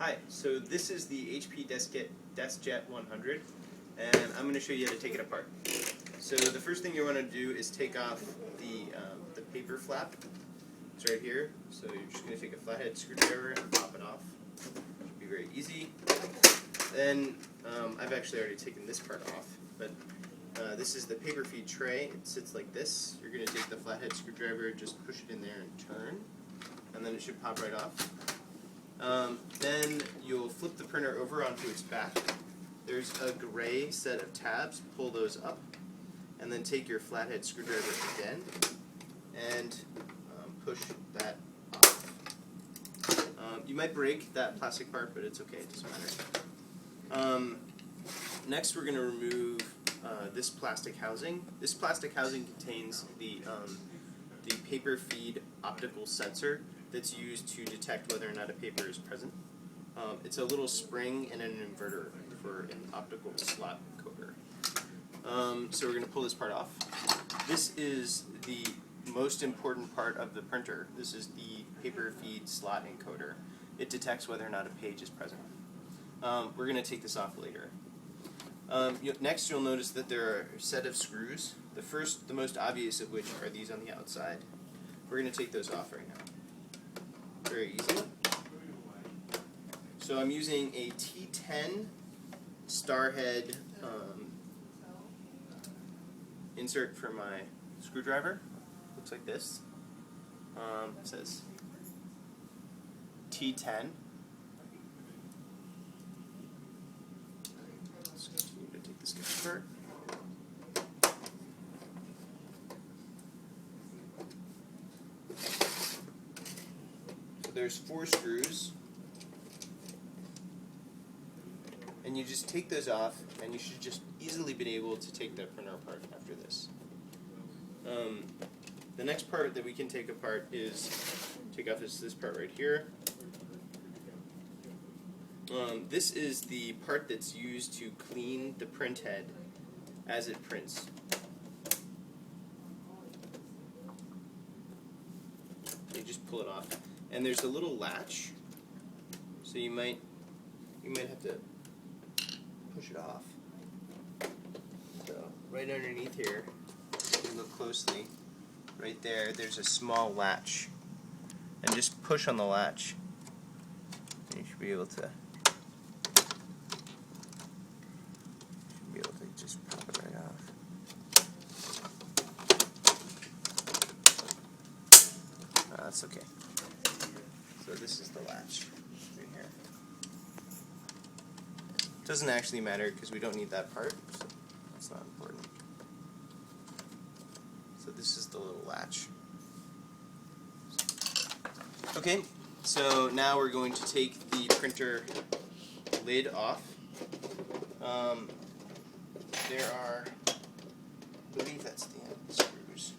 Hi, so this is the HP Deskjet 100, and I'm going to show you how to take it apart. So the first thing you want to do is take off the paper flap. It's right here. So you're just going to take a flathead screwdriver and pop it off. It'll be very easy. Then I've actually already taken this part off, but this is the paper feed tray. It sits like this. You're going to take the flathead screwdriver, just push it in there and turn, and then it should pop right off. Then you'll flip the printer over onto its back. There's a gray set of tabs. Pull those up, and then take your flathead screwdriver again and push that off. You might break that plastic part, but it's okay, it doesn't matter. Next we're going to remove this plastic housing. This plastic housing contains the paper feed optical sensor that's used to detect whether or not a paper is present. It's a little spring and an inverter for an optical slot encoder. So we're going to pull this part off. This is the most important part of the printer. This is the paper feed slot encoder. It detects whether or not a page is present. We're going to take this off later. Next you'll notice that there are a set of screws. The most obvious of which are these on the outside. We're going to take those off right now. Very easy. So I'm using a T10 starhead insert for my screwdriver. Looks like this. It says T10. Let's continue to take this guy apart. So there's 4 screws. And you just take those off, and you should just easily be able to take the printer apart after this. The next part that we can take apart is take off this part right here. This is the part that's used to clean the print head as it prints. You just pull it off, and there's a little latch, so you might have to push it off. So right underneath here, if you look closely, right there's a small latch, and just push on the latch, and you should be able to just pop it right off. That's okay. So this is the latch right here. Doesn't actually matter because we don't need that part, so it's not important. So this is the little latch. Okay, so now we're going to take the printer lid off. There are, I believe that's the end of the screws,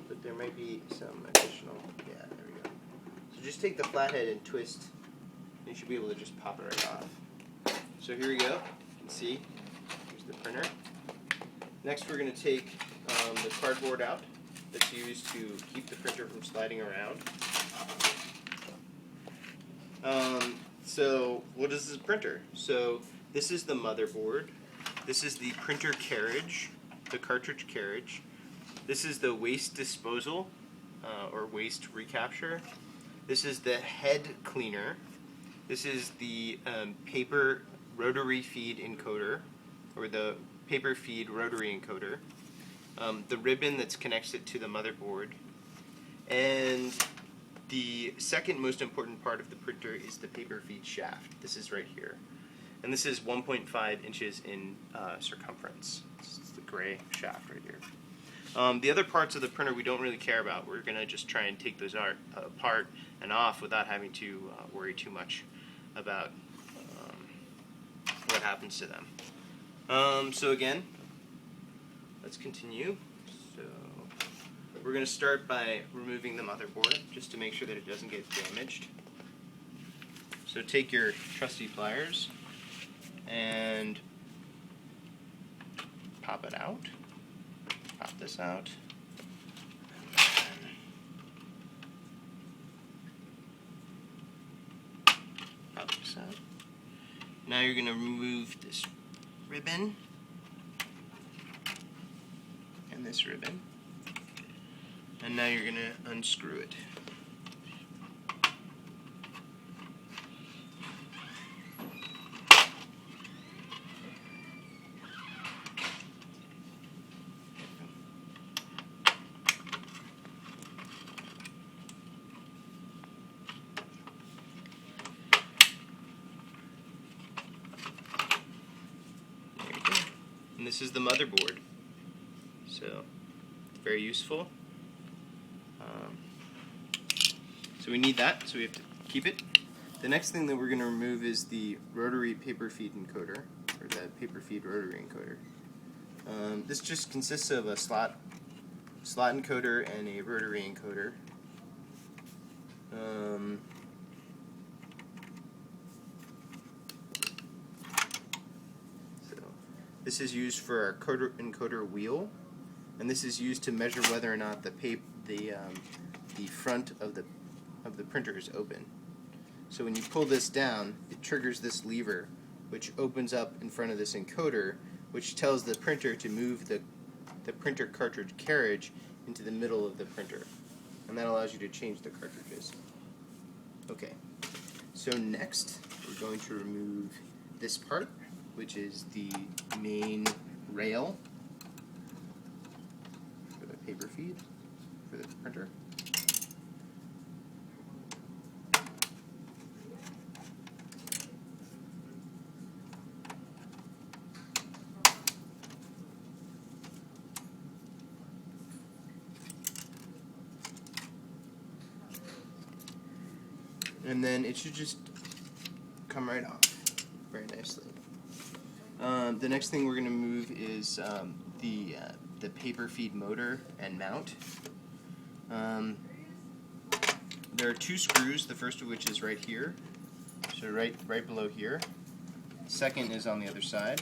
but there might be some additional, yeah, there we go. So just take the flathead and twist. You should be able to just pop it right off. So here we go. You can see, here's the printer. Next we're going to take the cardboard out that's used to keep the printer from sliding around. So what is this printer? So this is the motherboard. This is the printer carriage, the cartridge carriage. This is the waste disposal or waste recapture. This is the head cleaner. This is the paper rotary feed encoder, or the paper feed rotary encoder. The ribbon that's connected to the motherboard. And the second most important part of the printer is the paper feed shaft. This is right here. And this is 1.5 inches in circumference. This is the gray shaft right here. The other parts of the printer we don't really care about. We're going to just try and take those apart and off without having to worry too much about what happens to them. So again, let's continue. So we're going to start by removing the motherboard just to make sure that it doesn't get damaged. So take your trusty pliers and pop it out. Pop this out. pop this out. Now you're going to remove this ribbon and this ribbon, and now you're going to unscrew it. And this is the motherboard, so very useful. So we need that, so we have to keep it. The next thing that we're going to remove is the rotary paper feed encoder, or the paper feed rotary encoder. This just consists of a slot encoder and a rotary encoder. This is used for our encoder wheel, and this is used to measure whether or not the front of the printer is open. So when you pull this down, it triggers this lever, which opens up in front of this encoder, which tells the printer to move the printer cartridge carriage into the middle of the printer, and that allows you to change the cartridges. Okay, so next we're going to remove this part, which is the main rail for the paper feed for the printer. And then it should just come right off very nicely. The next thing we're going to move is the paper feed motor and mount. There are two screws, the first of which is right here, so right below here. The second is on the other side.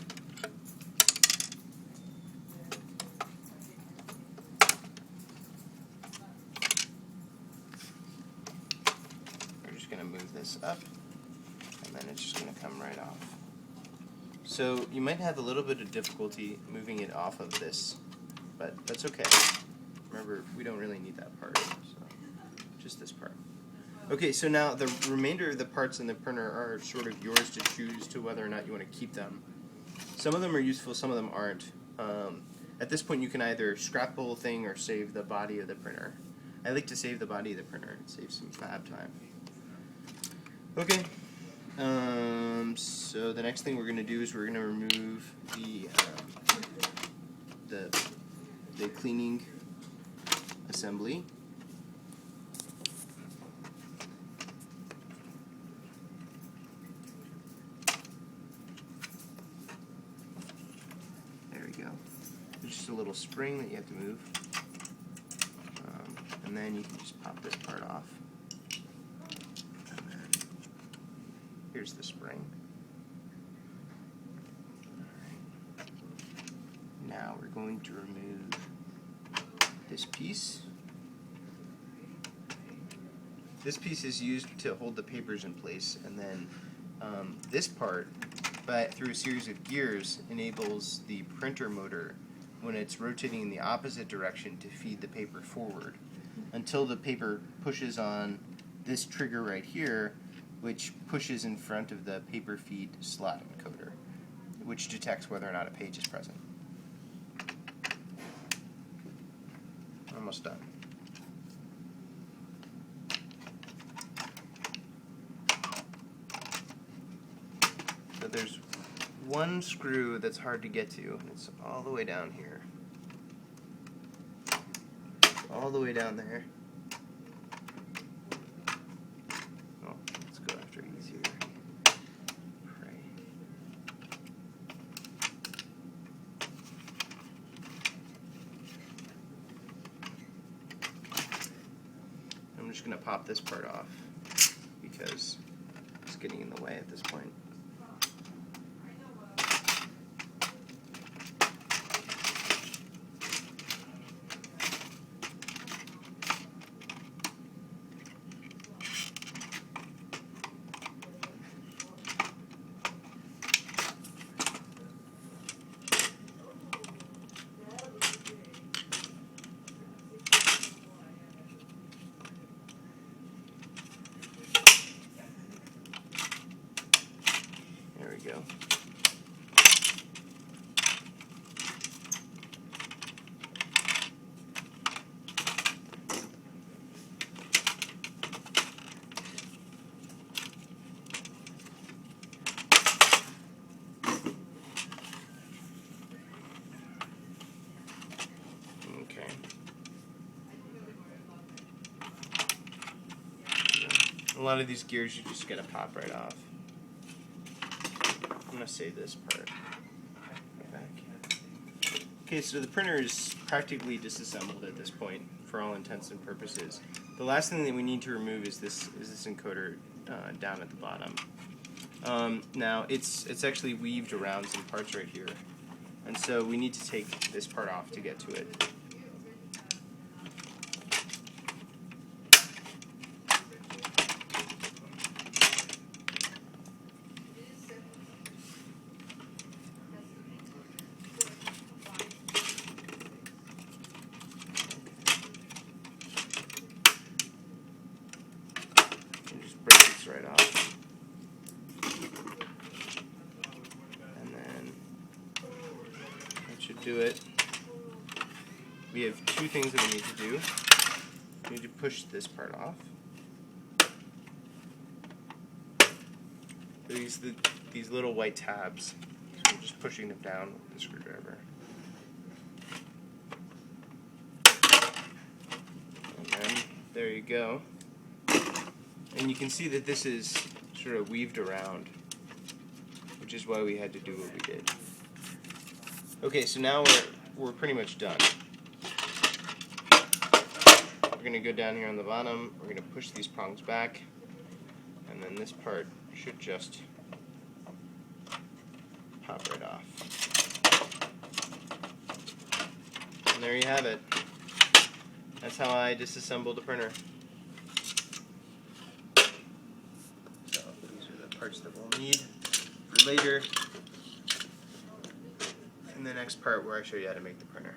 We're just going to move this up, and then it's just going to come right off. So you might have a little bit of difficulty moving it off of this, but that's okay. Remember, we don't really need that part, so just this part. Okay, so now the remainder of the parts in the printer are sort of yours to choose to whether or not you want to keep them. Some of them are useful, some of them aren't. At this point you can either scrap the whole thing or save the body of the printer. I like to save the body of the printer, it saves some fab time. Okay. So the next thing we're going to do is we're going to remove the cleaning assembly. There we go. There's just a little spring that you have to move, and then you can just pop this part off. Here's the spring. Alright. Now we're going to remove this piece. This piece is used to hold the papers in place, and then this part, through a series of gears, enables the printer motor, when it's rotating in the opposite direction, to feed the paper forward until the paper pushes on this trigger right here, which pushes in front of the paper feed slot encoder, which detects whether or not a page is present. Almost done. So there's one screw that's hard to get to, and it's all the way down here. All the way down there. I'm just going to pop this part off because it's getting in the way at this point. go. Okay. A lot of these gears you're just gonna pop right off. I'm gonna save this part. Back. Okay, so the printer is practically disassembled at this point for all intents and purposes. The last thing that we need to remove is this encoder down at the bottom. Now it's actually weaved around some parts right here, and so we need to take this part off to get to it. Break this right off, and then that should do it. We have two things that we need to do. We need to push this part off. These little white tabs, so we're just pushing them down with the screwdriver. And then there you go. And you can see that this is sort of weaved around, which is why we had to do what we did. Okay, so now we're pretty much done. We're going to go down here on the bottom, we're going to push these prongs back, and then this part should just pop right off. And there you have it. That's how I disassembled a printer. Parts that we'll need for later, and the next part where I show you how to make the printer.